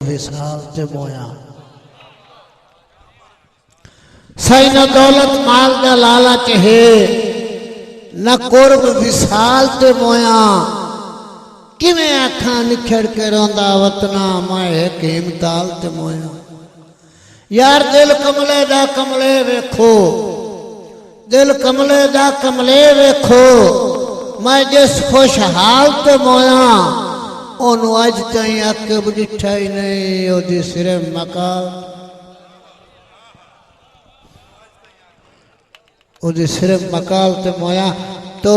विसाल ते मोया सही न दौलत माल दा लालच है न कुर्ब विसाल ते मोया किवें आखां निखड़ के रोंदा वतना मैं हकीम ताल ते मोया यार दिल कमले दा कमले वेखो दिल कमले दा कमले वेखो मैं जिस खुशहाल ते मोया ओनू अज ताईं अकब डिठा ही नहीं ओदी सिरे मकाल ओदी सिरे मकाल ते मोया तो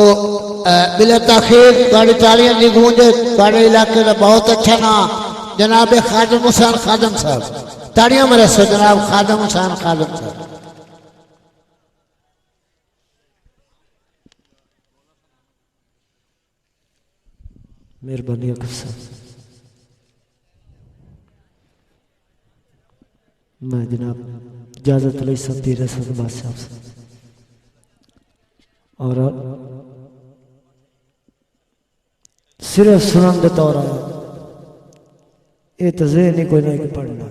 बिला ताखीर बड़ी तालियां दी गूंजे बड़े इलाके का बहुत अच्छा ना जनाब खादिम हुसैन खादिम साहब ताड़ियां मेरे से जनाब खादिम हुसैन खादिम साहब मेहरबानी मैं जनाब इजाजत ली सकती रसद बादशाह से और सिर्फ सुनन के तौर आया ये तो नहीं कोई नहीं पढ़ना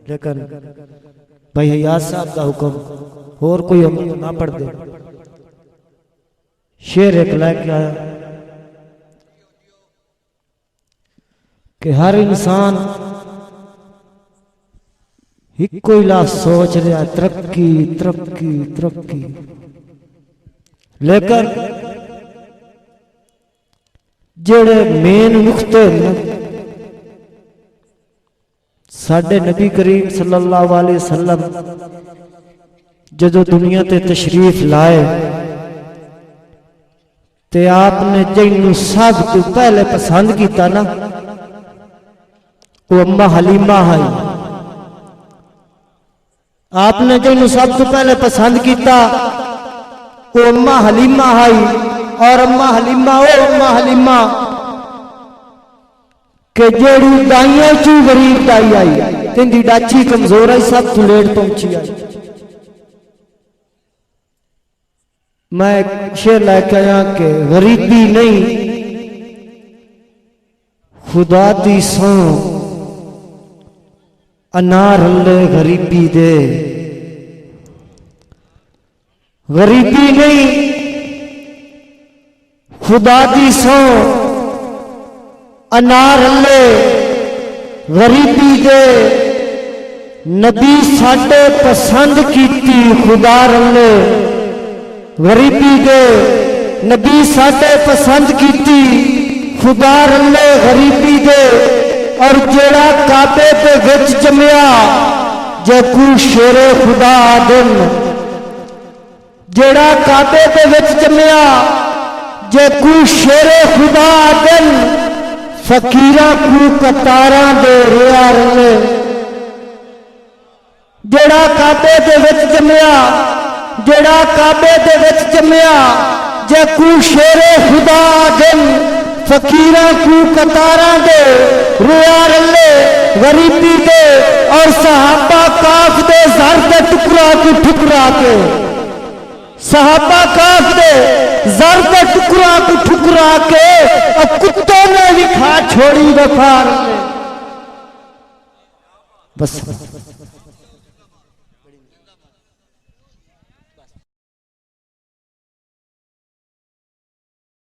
लेकिन भाई हयात साहब का हुक्म और कोई हम ना पढ़ दे शेर एक लायक आया कि हर इंसान एक कोई ला सोच रहा तरक्की तरक्की तरक्की लेकिन जेड़े मेन नुक्ते साडे नबी करीम सल्लल्लाहु अलैहि वसल्लम जदों दुनिया ते तशरीफ लाए ते आपने जिन्नू सब तो पहले पसंद किया ना वो अम्मा हलीमा है आपने जिन्नू सब तो पहले पसंद किया वो अम्मा हलीमा है और अम्मा हलीमा वो अम्मा हलीमा के जेड़ी दाइयां चू गरीब दाई आई तिंदी डाची कमजोर आई सब तू लेट पहुंची आई मैं शेर लेके आया कि गरीबी नहीं खुदा दी सौ अनार हल्ले गरीबी दे गरीबी नहीं खुदा दी सौ अनार हल्ले गरीबी दे नबी साडे पसंद कीती खुदा रल्ले गरीबी दे नबी साडे पसंद कीती खुदा रल्ले गरीबी दे और जेड़ा काबे पे विच जमया जकू शेरे खुदा दिन जेड़ा काबे पे विच जमया जकू शेरे खुदा दिन फकीरा कू कतारा दे रिया रले जेड़ा काबे दे विच जमया जेड़ा काबे दे विच जमया जकू शेरे खुदा दिन फकीरा कू कतारा दे रिया रले गरीबी दे और सहाबा काफ दे जर के टुकड़ा को ठुकरा के सहाबा काफ दे जर के टुकड़ा को ठुकरा के और कुत्तों ने भी खा छोड़ी वफा बस